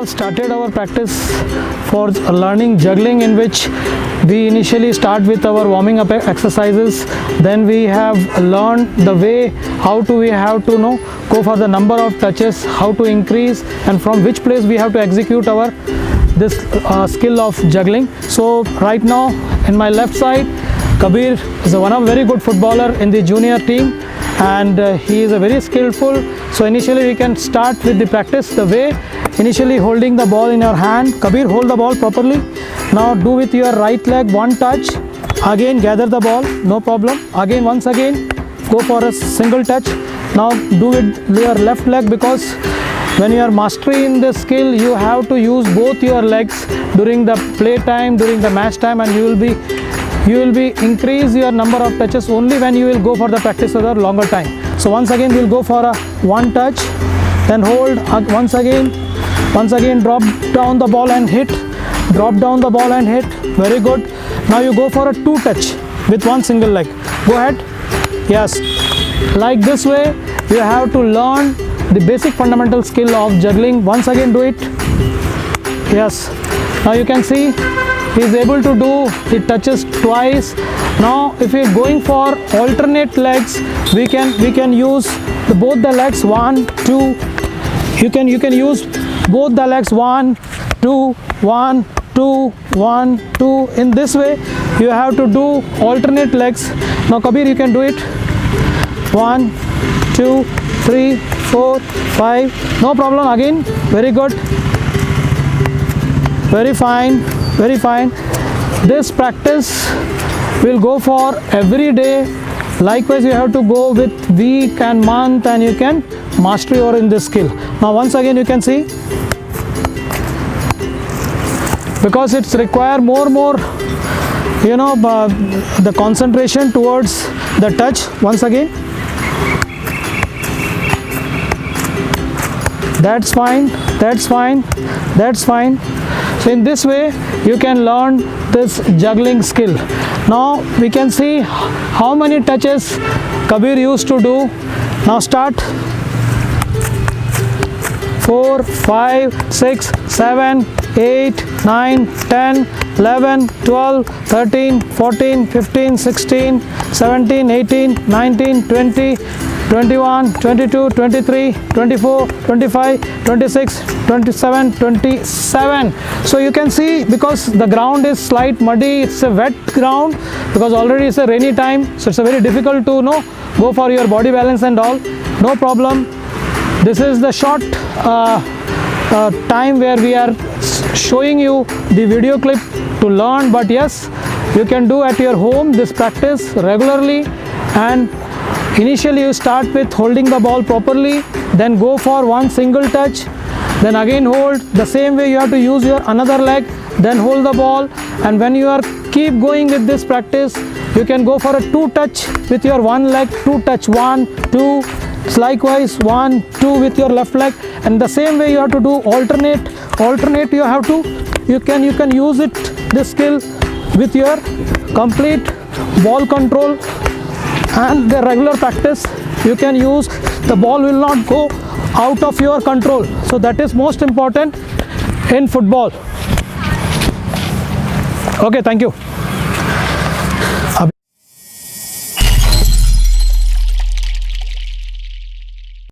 have started our practice for learning juggling, in which we initially start with our warming up exercises. Then we have learned the way how to we have to know go for the number of touches, how to increase, and from which place we have to execute our this skill of juggling. So right now in my left side, Kabir is one of very good footballer in the junior team, and he is a very skillful. So initially we can start with the practice the way initially holding the ball in your hand. Kabir, hold the ball properly. Now do with your right leg one touch, again gather the ball, no problem, again once again go for a single touch. Now do with your left leg, because when you are mastering this skill you have to use both your legs during the play time, during the match time, and you will be increase your number of touches only when you will go for the practice for a longer time. So once again we will go for a one touch, then hold, once again drop down the ball and hit, drop down the ball and hit, very good. Now you go for a two touch with one single leg, go ahead. Yes, like this way you have to learn the basic fundamental skill of juggling. Once again do it. Yes, now you can see he is able to do the touches twice. Now if we are going for alternate legs, we can use both the legs, 1 2. You can use both the legs, 1 2 1 2 1 2. In this way you have to do alternate legs. Now Kabir, you can do it, 1 2 3 4 5, no problem, again, very good, very fine, very fine. This practice will go for every day. Likewise you have to go with week and month, and you can master your in this skill. Now once again you can see, because it's require more the concentration towards the touch. Once again, that's fine, that's fine, that's fine. So in this way you can learn this juggling skill. Now we can see how many touches Kabir used to do. Now start, 4 5 6 7 8 9 10 11 12 13 14 15 16 17 18 19 20 21 22 23 24 25 26 27 27. So you can see, because the ground is slight muddy, it's a wet ground, because already it's a rainy time, so it's a very difficult to go for your body balance and all. No problem. This is the short time where we are showing you the video clip to learn, but yes, you can do at your home this practice regularly. And initially you start with holding the ball properly, then go for one single touch, then again hold. The same way you have to use your another leg, then hold the ball. And when you are keep going with this practice, you can go for a two touch with your one leg, two touch, 1 2, likewise 1 2 with your left leg. And the same way you have to do alternate. You have to you can use it, this skill, with your complete ball control and the regular practice. You can use, the ball will not go out of your control, so that is most important in football. Okay, thank you.